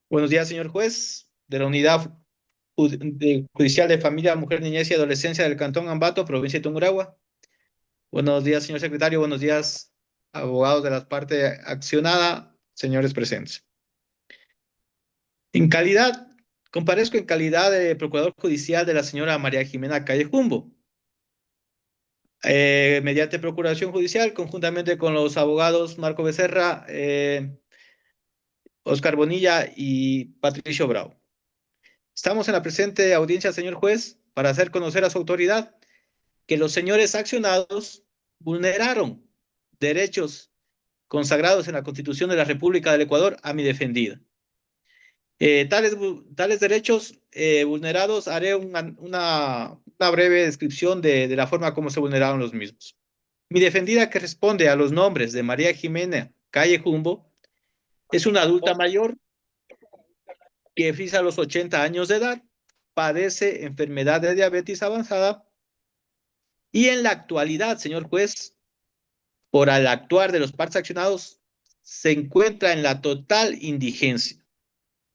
Buenos días, señor juez de la Unidad Judicial de Familia, Mujer, Niñez y Adolescencia del Cantón Ambato, provincia de Tungurahua. Buenos días, señor secretario. Buenos días, abogados de la parte accionada, señores presentes. En calidad, comparezco en calidad de procurador judicial de la señora María Jimena Calle Jumbo, mediante procuración judicial, conjuntamente con los abogados Marco Becerra, Oscar Bonilla y Patricio Bravo. Estamos en la presente audiencia, señor juez, para hacer conocer a su autoridad que los señores accionados vulneraron derechos consagrados en la Constitución de la República del Ecuador a mi defendida. Tales derechos vulnerados, haré una breve descripción de la forma como se vulneraron los mismos. Mi defendida, que responde a los nombres de María Jimena Calle Jumbo, es una adulta mayor que frisa los 80 años de edad, padece enfermedad de diabetes avanzada y en la actualidad, señor juez, por al actuar de los partes accionados, se encuentra en la total indigencia.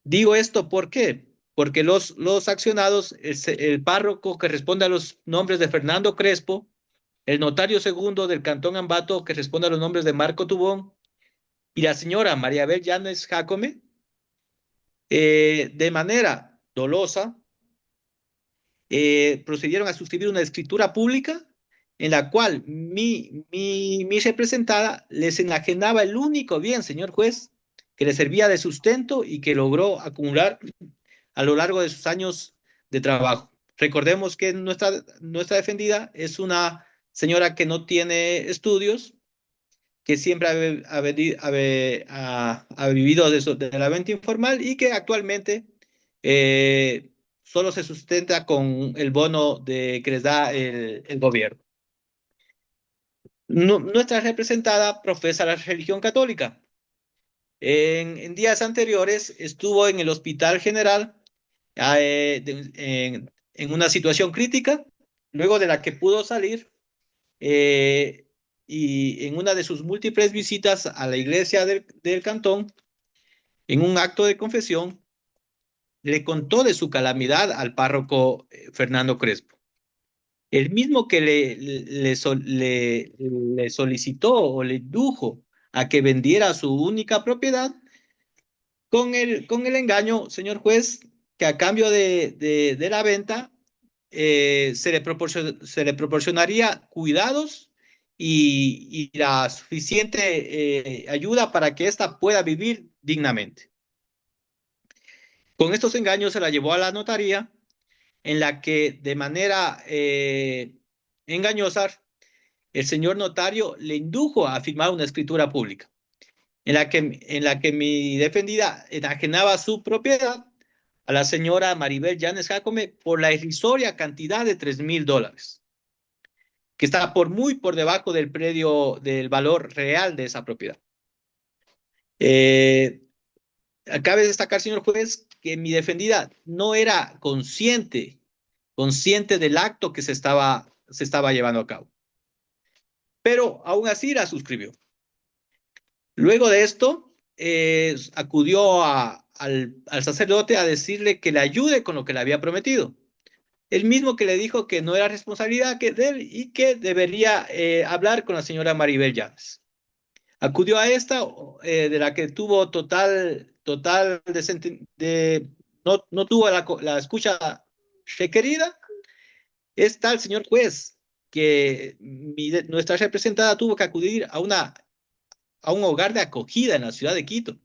Digo esto ¿por qué? Porque los accionados, el párroco que responde a los nombres de Fernando Crespo, el notario segundo del Cantón Ambato que responde a los nombres de Marco Tubón y la señora María Abel Llanes Jacome, de manera dolosa, procedieron a suscribir una escritura pública en la cual mi representada les enajenaba el único bien, señor juez, que le servía de sustento y que logró acumular a lo largo de sus años de trabajo. Recordemos que nuestra defendida es una señora que no tiene estudios, que siempre ha vivido de la venta informal y que actualmente solo se sustenta con el bono que les da el gobierno. Nuestra representada profesa la religión católica. En días anteriores estuvo en el Hospital General en una situación crítica, luego de la que pudo salir eh, y en una de sus múltiples visitas a la iglesia del cantón, en un acto de confesión, le contó de su calamidad al párroco Fernando Crespo. El mismo que le solicitó o le indujo a que vendiera su única propiedad con el engaño, señor juez, que a cambio de la venta se le proporcionaría cuidados y la suficiente ayuda para que ésta pueda vivir dignamente. Con estos engaños se la llevó a la notaría, en la que de manera engañosa el señor notario le indujo a firmar una escritura pública, en la que mi defendida enajenaba su propiedad a la señora Maribel Llanes Jacome por la irrisoria cantidad de $3,000, que está muy por debajo del predio del valor real de esa propiedad. Eh, Cabe destacar, señor juez, que mi defendida no era consciente del acto que se estaba llevando a cabo, pero aún así la suscribió. Luego de esto, acudió al sacerdote a decirle que le ayude con lo que le había prometido. El mismo que le dijo que no era responsabilidad de él y que debería hablar con la señora Maribel Llanes. Acudió a esta, de la que tuvo total no tuvo la escucha requerida. Es tal, señor juez, que nuestra representada tuvo que acudir a un hogar de acogida en la ciudad de Quito,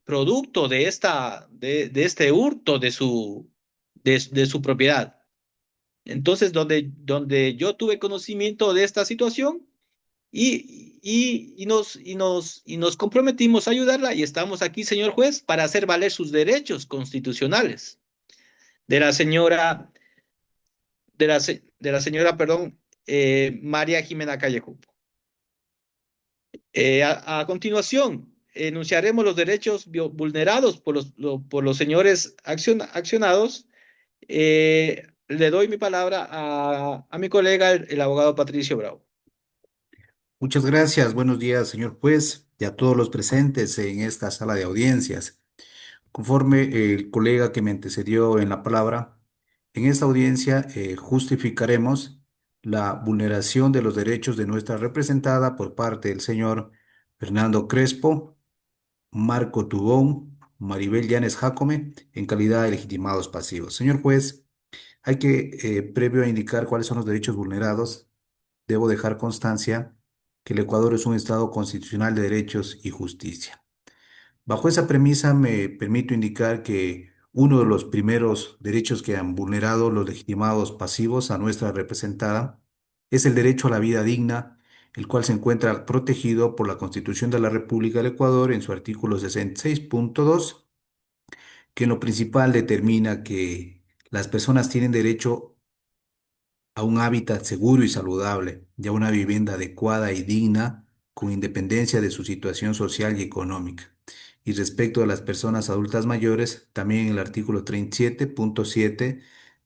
producto de este hurto de su propiedad. Entonces, donde yo tuve conocimiento de esta situación y nos comprometimos a ayudarla y estamos aquí, señor juez, para hacer valer sus derechos constitucionales de la señora, perdón, María Jimena Callejo. A continuación, enunciaremos los derechos vulnerados por los señores accionados. Le doy mi palabra a mi colega, el abogado Patricio Bravo. Muchas gracias. Buenos días, señor juez. y a todos los presentes en esta sala de audiencias. Conforme el colega que me antecedió en la palabra, en esta audiencia justificaremos la vulneración de los derechos de nuestra representada por parte del señor Fernando Crespo, Marco Tubón, Maribel Llanes Jácome, en calidad de legitimados pasivos. Señor juez, hay que, previo a indicar cuáles son los derechos vulnerados, debo dejar constancia que el Ecuador es un Estado constitucional de derechos y justicia. Bajo esa premisa, me permito indicar que uno de los primeros derechos que han vulnerado los legitimados pasivos a nuestra representada es el derecho a la vida digna, el cual se encuentra protegido por la Constitución de la República del Ecuador en su artículo 66.2, que en lo principal determina que las personas tienen derecho a un hábitat seguro y saludable y a una vivienda adecuada y digna con independencia de su situación social y económica. Y respecto a las personas adultas mayores, también el artículo 37.7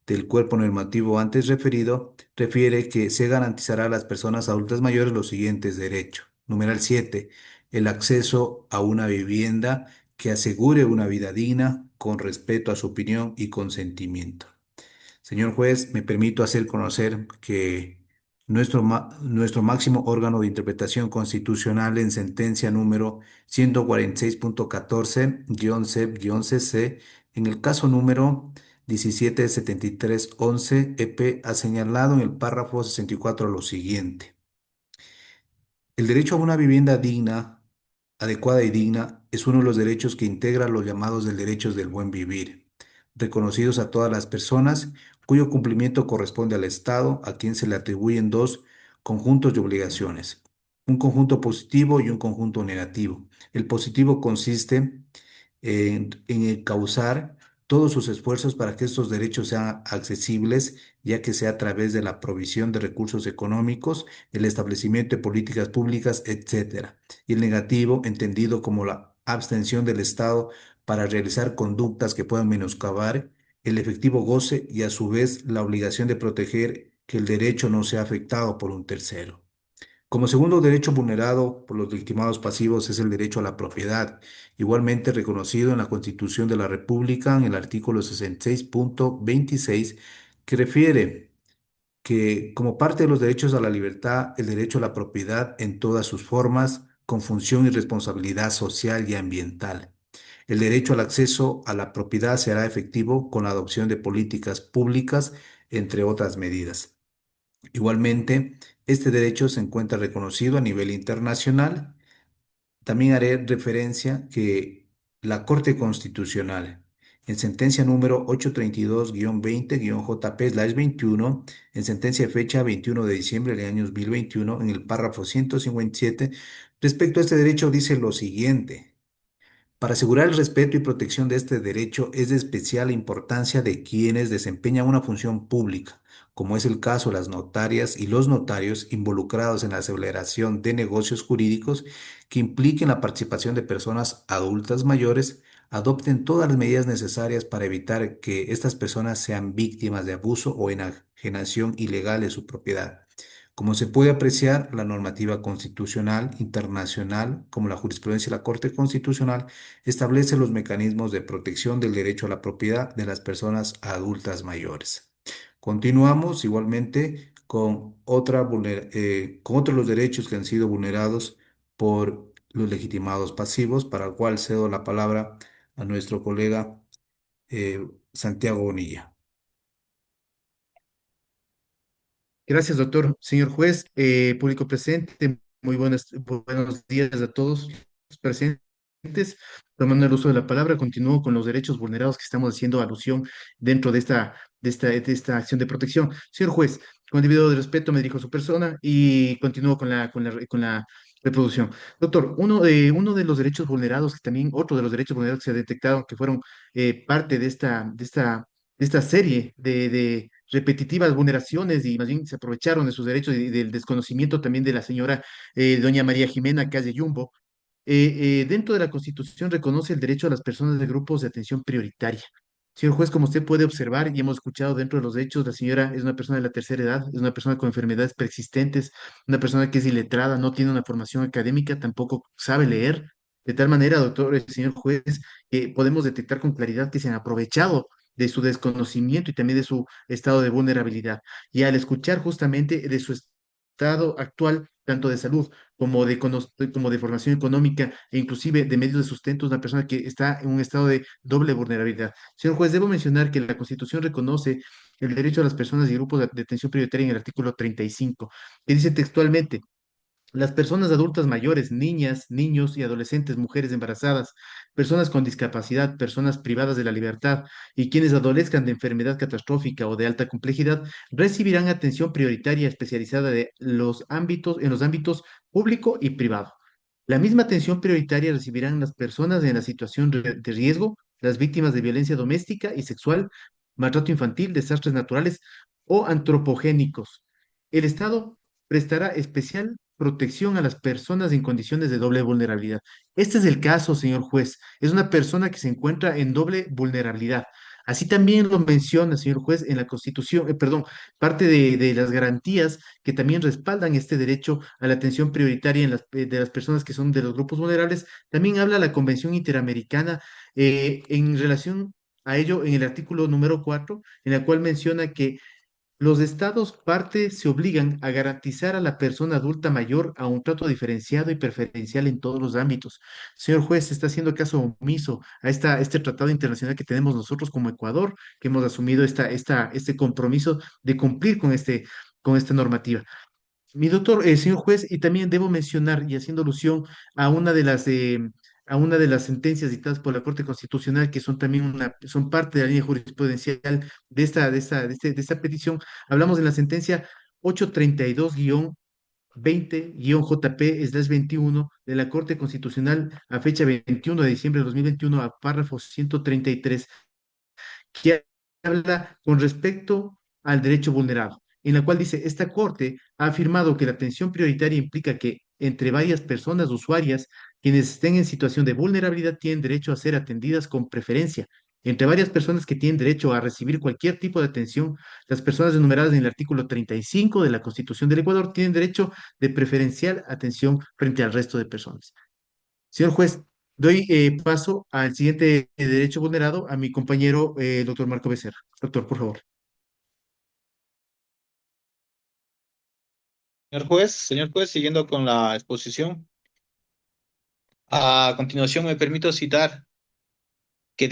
del cuerpo normativo antes referido refiere que se garantizará a las personas adultas mayores los siguientes derechos. Numeral 7, el acceso a una vivienda que asegure una vida digna con respeto a su opinión y consentimiento. Señor juez, me permito hacer conocer que nuestro máximo órgano de interpretación constitucional en sentencia número 146.14-CEP-CC, en el caso número 177311 EP, ha señalado en el párrafo 64 lo siguiente. El derecho a una vivienda digna, adecuada y digna, es uno de los derechos que integra los llamados del derechos del buen vivir, reconocidos a todas las personas, cuyo cumplimiento corresponde al Estado, a quien se le atribuyen dos conjuntos de obligaciones, un conjunto positivo y un conjunto negativo. El positivo consiste en encauzar todos sus esfuerzos para que estos derechos sean accesibles, ya que sea a través de la provisión de recursos económicos, el establecimiento de políticas públicas, etcétera. Y el negativo, entendido como la abstención del Estado para realizar conductas que puedan menoscabar el efectivo goce y a su vez la obligación de proteger que el derecho no sea afectado por un tercero. Como segundo derecho vulnerado por los legitimados pasivos es el derecho a la propiedad, igualmente reconocido en la Constitución de la República en el artículo 66.26, que refiere que como parte de los derechos a la libertad, el derecho a la propiedad en todas sus formas, con función y responsabilidad social y ambiental. El derecho al acceso a la propiedad será efectivo con la adopción de políticas públicas, entre otras medidas. Igualmente, este derecho se encuentra reconocido a nivel internacional. También haré referencia que la Corte Constitucional, en sentencia número 832-20-JP/21, en sentencia de fecha 21 de diciembre del año 2021, en el párrafo 157, respecto a este derecho dice lo siguiente. Para asegurar el respeto y protección de este derecho es de especial importancia de quienes desempeñan una función pública, como es el caso de las notarias y los notarios involucrados en la celebración de negocios jurídicos que impliquen la participación de personas adultas mayores, adopten todas las medidas necesarias para evitar que estas personas sean víctimas de abuso o enajenación ilegal de su propiedad. Como se puede apreciar, la normativa constitucional internacional, como la jurisprudencia de la Corte Constitucional, establece los mecanismos de protección del derecho a la propiedad de las personas adultas mayores. Continuamos igualmente con con otros los derechos que han sido vulnerados por los legitimados pasivos, para el cual cedo la palabra a nuestro colega Santiago Bonilla. Gracias, doctor. Señor juez, público presente, buenos días a todos los presentes. Tomando el uso de la palabra, continúo con los derechos vulnerados que estamos haciendo alusión dentro de esta acción de protección. Señor juez, con el debido respeto me dirijo a su persona y continúo con la reproducción. Doctor, uno de los derechos vulnerados, que también otro de los derechos vulnerados que se ha detectado, que fueron parte de esta serie de repetitivas vulneraciones y más bien se aprovecharon de sus derechos y del desconocimiento también de la señora doña María Jimena Calle Yumbo. Dentro de la Constitución reconoce el derecho a las personas de grupos de atención prioritaria. Señor juez, como usted puede observar y hemos escuchado dentro de los hechos, la señora es una persona de la tercera edad, es una persona con enfermedades persistentes, una persona que es iletrada, no tiene una formación académica, tampoco sabe leer. De tal manera, doctor, señor juez, que podemos detectar con claridad que se han aprovechado de su desconocimiento y también de su estado de vulnerabilidad. Y al escuchar justamente de su estado actual, tanto de salud como de formación económica e inclusive de medios de sustento, es una persona que está en un estado de doble vulnerabilidad. Señor juez, debo mencionar que la Constitución reconoce el derecho a las personas y grupos de atención prioritaria en el artículo 35, que dice textualmente: las personas adultas mayores, niñas, niños y adolescentes, mujeres embarazadas, personas con discapacidad, personas privadas de la libertad y quienes adolezcan de enfermedad catastrófica o de alta complejidad recibirán atención prioritaria especializada en los ámbitos público y privado. La misma atención prioritaria recibirán las personas en la situación de riesgo, las víctimas de violencia doméstica y sexual, maltrato infantil, desastres naturales o antropogénicos. El Estado prestará especial protección a las personas en condiciones de doble vulnerabilidad. Este es el caso, señor juez. Es una persona que se encuentra en doble vulnerabilidad. Así también lo menciona, señor juez, en la Constitución, perdón, parte de las garantías que también respaldan este derecho a la atención prioritaria de las personas que son de los grupos vulnerables. También habla la Convención Interamericana en relación a ello en el artículo número 4, en la cual menciona que los estados parte se obligan a garantizar a la persona adulta mayor a un trato diferenciado y preferencial en todos los ámbitos. Señor juez, se está haciendo caso omiso a este tratado internacional que tenemos nosotros como Ecuador, que hemos asumido este compromiso de cumplir con esta normativa. Mi doctor, señor juez, y también debo mencionar, y haciendo alusión a a una de las sentencias dictadas por la Corte Constitucional, que son también son parte de la línea jurisprudencial de esta petición, hablamos de la sentencia 832-20-JP-21 de la Corte Constitucional a fecha 21 de diciembre de 2021, a párrafo 133, que habla con respecto al derecho vulnerado, en la cual dice: esta Corte ha afirmado que la atención prioritaria implica que entre varias personas usuarias, quienes estén en situación de vulnerabilidad tienen derecho a ser atendidas con preferencia. Entre varias personas que tienen derecho a recibir cualquier tipo de atención, las personas enumeradas en el artículo 35 de la Constitución del Ecuador tienen derecho de preferencial atención frente al resto de personas. Señor juez, doy paso al siguiente derecho vulnerado, a mi compañero, doctor Marco Becerra. Doctor, por favor. Señor juez, siguiendo con la exposición, a continuación me permito citar que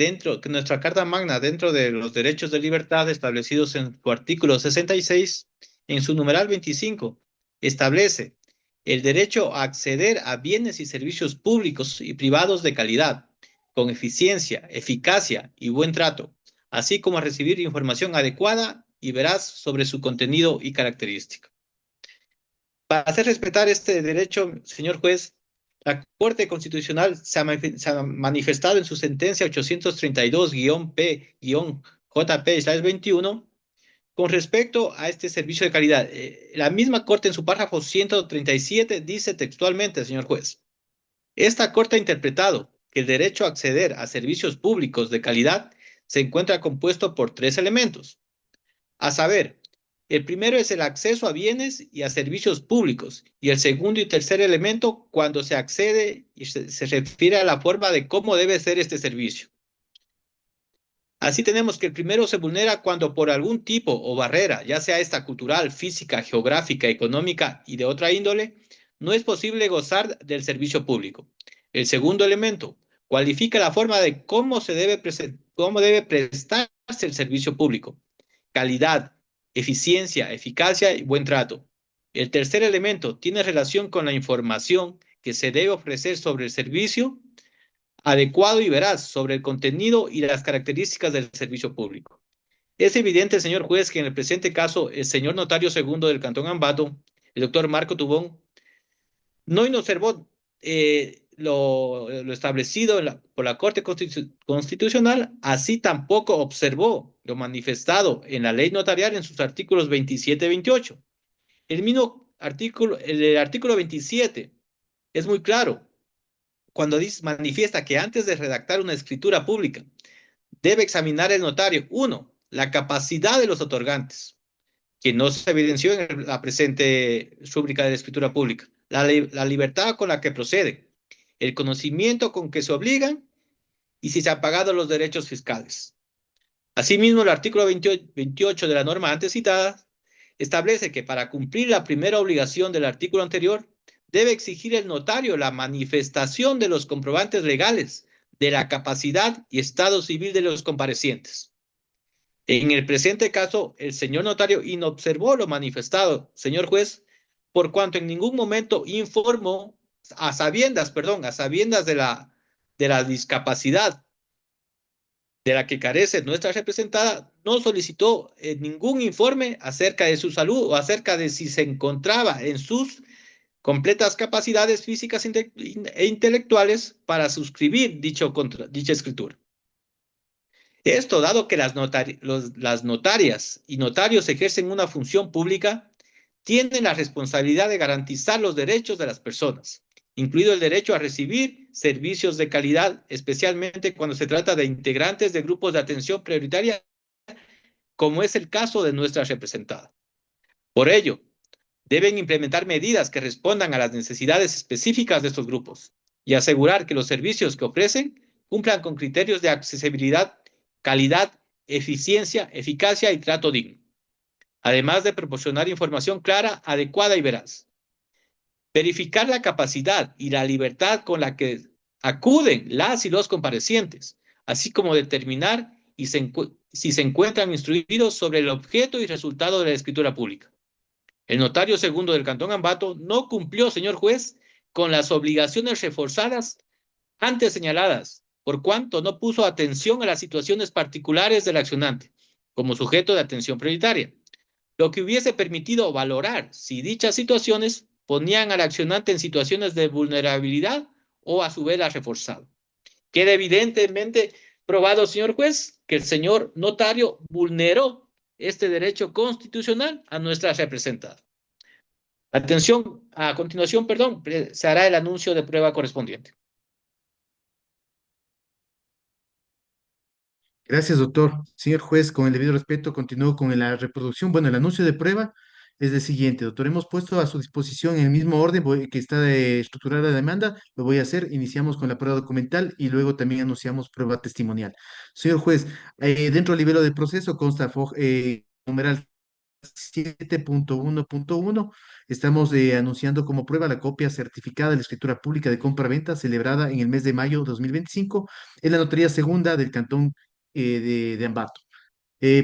nuestra Carta Magna, dentro de los derechos de libertad establecidos en su artículo 66, en su numeral 25, establece el derecho a acceder a bienes y servicios públicos y privados de calidad, con eficiencia, eficacia y buen trato, así como a recibir información adecuada y veraz sobre su contenido y característica. Para hacer respetar este derecho, señor juez, la Corte Constitucional se ha manifestado en su sentencia 832-P-JP-21 con respecto a este servicio de calidad. La misma Corte en su párrafo 137 dice textualmente, señor juez: esta Corte ha interpretado que el derecho a acceder a servicios públicos de calidad se encuentra compuesto por tres elementos, a saber, el primero es el acceso a bienes y a servicios públicos, y el segundo y tercer elemento cuando se accede y se refiere a la forma de cómo debe ser este servicio. Así tenemos que el primero se vulnera cuando por algún tipo o barrera, ya sea esta cultural, física, geográfica, económica y de otra índole, no es posible gozar del servicio público. El segundo elemento cualifica la forma de cómo debe prestarse el servicio público: calidad, eficiencia, eficacia y buen trato. El tercer elemento tiene relación con la información que se debe ofrecer sobre el servicio, adecuado y veraz sobre el contenido y las características del servicio público. Es evidente, señor juez, que en el presente caso, el señor notario segundo del Cantón Ambato, el doctor Marco Tubón, no inobservó lo establecido por la Corte Constitucional, así tampoco observó lo manifestado en la ley notarial en sus artículos 27 y 28. El artículo 27 es muy claro cuando manifiesta que antes de redactar una escritura pública debe examinar el notario, uno, la capacidad de los otorgantes, que no se evidenció en la presente rúbrica de la escritura pública, la libertad con la que proceden, el conocimiento con que se obligan y si se han pagado los derechos fiscales. Asimismo, el artículo 28 de la norma antes citada establece que para cumplir la primera obligación del artículo anterior, debe exigir el notario la manifestación de los comprobantes legales de la capacidad y estado civil de los comparecientes. En el presente caso, el señor notario inobservó lo manifestado, señor juez, por cuanto en ningún momento informó a sabiendas de la discapacidad de la que carece nuestra representada, no solicitó ningún informe acerca de su salud o acerca de si se encontraba en sus completas capacidades físicas e intelectuales para suscribir dicha escritura. Esto dado que las notarias y notarios ejercen una función pública, tienen la responsabilidad de garantizar los derechos de las personas, incluido el derecho a recibir servicios de calidad, especialmente cuando se trata de integrantes de grupos de atención prioritaria, como es el caso de nuestra representada. Por ello, deben implementar medidas que respondan a las necesidades específicas de estos grupos y asegurar que los servicios que ofrecen cumplan con criterios de accesibilidad, calidad, eficiencia, eficacia y trato digno, además de proporcionar información clara, adecuada y veraz. Verificar la capacidad y la libertad con la que acuden las y los comparecientes, así como determinar si se encuentran instruidos sobre el objeto y resultado de la escritura pública. El notario segundo del Cantón Ambato no cumplió, señor juez, con las obligaciones reforzadas antes señaladas, por cuanto no puso atención a las situaciones particulares del accionante, como sujeto de atención prioritaria, lo que hubiese permitido valorar si dichas situaciones ponían al accionante en situaciones de vulnerabilidad o a su vez la reforzado. Queda evidentemente probado, señor juez, que el señor notario vulneró este derecho constitucional a nuestra representada. Atención, a continuación, perdón, se hará el anuncio de prueba correspondiente. Gracias, doctor. Señor juez, con el debido respeto, continúo con la reproducción. Bueno, el anuncio de prueba es el siguiente, doctor. Hemos puesto a su disposición en el mismo orden que está estructurada la demanda. Lo voy a hacer. Iniciamos con la prueba documental y luego también anunciamos prueba testimonial. Señor juez, dentro del libelo del proceso consta numeral 7.1.1. Estamos anunciando como prueba la copia certificada de la escritura pública de compra-venta celebrada en el mes de mayo de 2025 en la notaría segunda del Cantón de Ambato.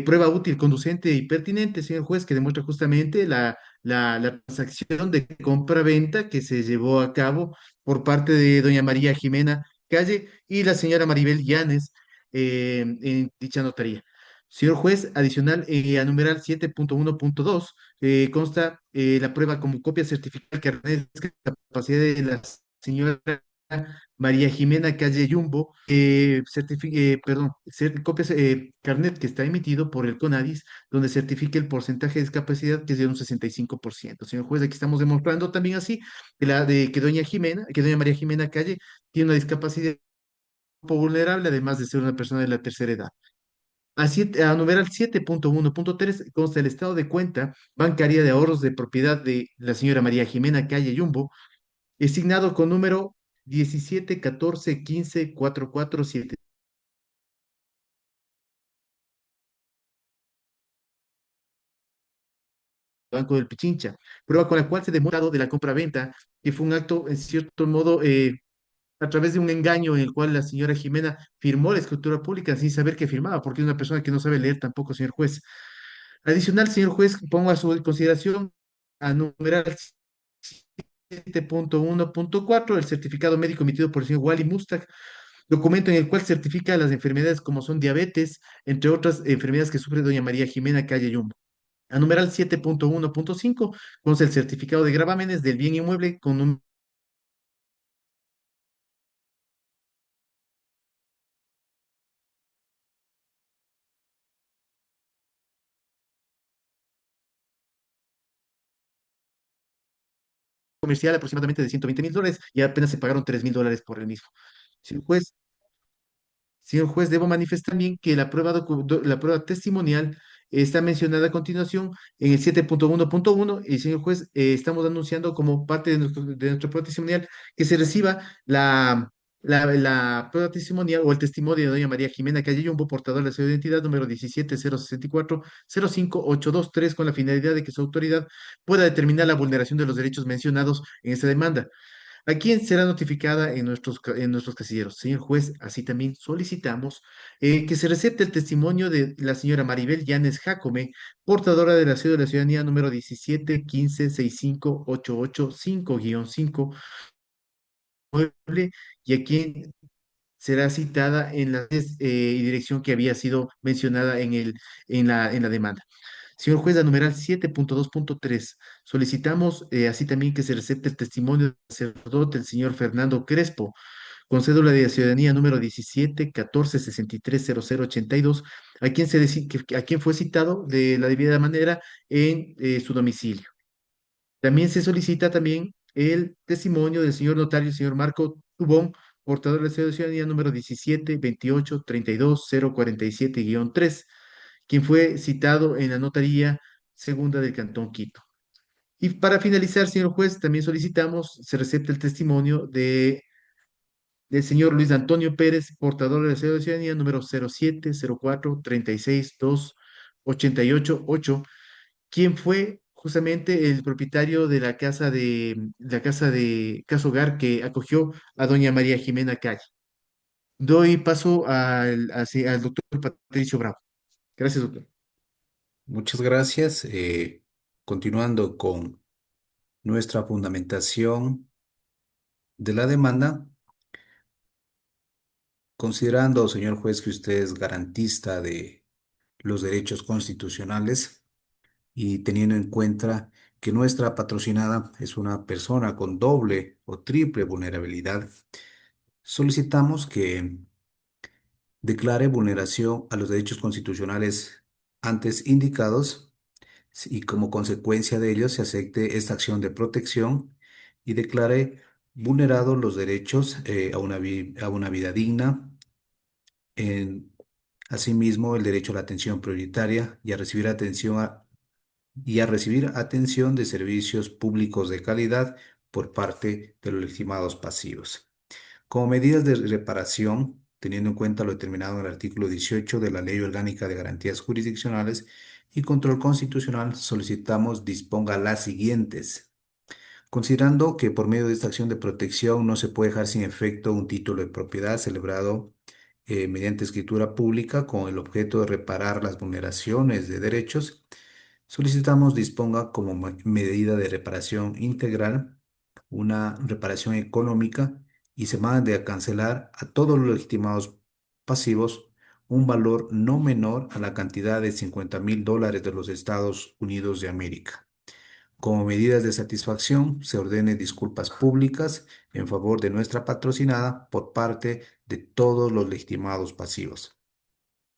Prueba útil, conducente y pertinente, señor juez, que demuestra justamente la transacción de compra-venta que se llevó a cabo por parte de doña María Jimena Calle y la señora Maribel Llanes en dicha notaría. Señor juez, adicional a numeral 7.1.2, consta la prueba como copia certificada del carnet de capacidad de la señora María Jimena Calle Yumbo, perdón, copias, carnet que está emitido por el CONADIS, donde certifique el porcentaje de discapacidad que es de un 65%. Señor juez, aquí estamos demostrando también así que doña María Jimena Calle tiene una discapacidad vulnerable, además de ser una persona de la tercera edad. A numeral 7.1.3 consta el estado de cuenta bancaria de ahorros de propiedad de la señora María Jimena Calle Yumbo, asignado con número 17 14 15 447, Banco del Pichincha, prueba con la cual se demuestra de la compra-venta que fue un acto, en cierto modo, a través de un engaño en el cual la señora Jimena firmó la escritura pública sin saber que firmaba, porque es una persona que no sabe leer tampoco, señor juez. Adicional, señor juez, pongo a su consideración a numeral 7.1.4 el certificado médico emitido por el señor Wally Mustak, documento en el cual certifica las enfermedades como son diabetes, entre otras enfermedades que sufre doña María Jimena Calle Yumbo. A numeral 7.1.5 consta el certificado de gravámenes del bien inmueble con un comercial aproximadamente de $120,000 y apenas se pagaron $3,000 por el mismo. Sí, pues, Señor juez, debo manifestar también que la prueba testimonial está mencionada a continuación en el 7.1.1 y, señor juez, estamos anunciando como parte de nuestra prueba testimonial que se reciba la prueba testimonial o el testimonio de doña María Jimena Calle Yumbo, portadora de la cédula de identidad número 1706405823, con la finalidad de que su autoridad pueda determinar la vulneración de los derechos mencionados en esta demanda. ¿A quién será notificada en nuestros casilleros? Señor juez, así también solicitamos que se recete el testimonio de la señora Maribel Llanes Jacome, portadora de la cédula de la ciudadanía número 1715658885-5, mueble, y a quien será citada en la y dirección que había sido mencionada en la demanda. Señor juez, la numeral 7.2.3, solicitamos así también que se recete el testimonio del sacerdote, el señor Fernando Crespo, con cédula de ciudadanía número 1714630082, a quien fue citado de la debida manera en su domicilio. También se solicita también el testimonio del señor notario, el señor Marco Tubón, portador de la cédula de ciudadanía número 172832047-3, quien fue citado en la notaría segunda del Cantón Quito. Y para finalizar, señor juez, también solicitamos se recete el testimonio del señor Luis Antonio Pérez, portador de la cédula de ciudadanía número 07043362888, quien fue justamente el propietario de la casa de Casa Hogar que acogió a doña María Jimena Calle. Doy paso al doctor Patricio Bravo. Gracias, doctor. Muchas gracias. Continuando con nuestra fundamentación de la demanda, considerando, señor juez, que usted es garantista de los derechos constitucionales y teniendo en cuenta que nuestra patrocinada es una persona con doble o triple vulnerabilidad, solicitamos que declare vulneración a los derechos constitucionales antes indicados y como consecuencia de ello se acepte esta acción de protección y declare vulnerados los derechos a una vida digna, en, asimismo el derecho a la atención prioritaria y a recibir atención de servicios públicos de calidad por parte de los legitimados pasivos. Como medidas de reparación, teniendo en cuenta lo determinado en el artículo 18 de la Ley Orgánica de Garantías Jurisdiccionales y Control Constitucional, solicitamos disponga las siguientes. Considerando que por medio de esta acción de protección no se puede dejar sin efecto un título de propiedad celebrado mediante escritura pública con el objeto de reparar las vulneraciones de derechos, solicitamos disponga como medida de reparación integral una reparación económica y se mande a cancelar a todos los legitimados pasivos un valor no menor a la cantidad de $50,000 de los Estados Unidos de América. Como medidas de satisfacción, se ordenen disculpas públicas en favor de nuestra patrocinada por parte de todos los legitimados pasivos.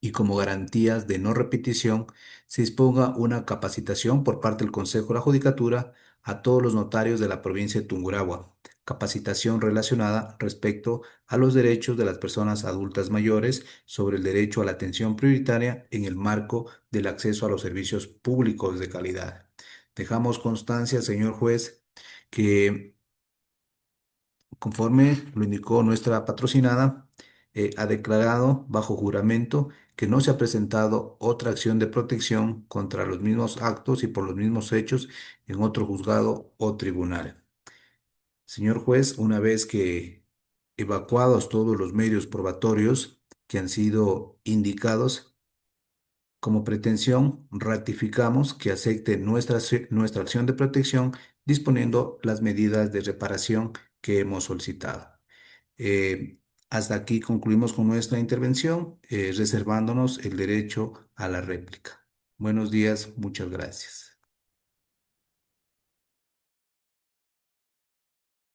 Y como garantías de no repetición, se disponga una capacitación por parte del Consejo de la Judicatura a todos los notarios de la provincia de Tungurahua, capacitación relacionada respecto a los derechos de las personas adultas mayores sobre el derecho a la atención prioritaria en el marco del acceso a los servicios públicos de calidad. Dejamos constancia, señor juez, que conforme lo indicó nuestra patrocinada, ha declarado bajo juramento que no se ha presentado otra acción de protección contra los mismos actos y por los mismos hechos en otro juzgado o tribunal. Señor juez, una vez que evacuados todos los medios probatorios que han sido indicados, como pretensión, ratificamos que acepte nuestra acción de protección disponiendo las medidas de reparación que hemos solicitado. Eh, Hasta aquí concluimos con nuestra intervención, reservándonos el derecho a la réplica. Buenos días, muchas gracias.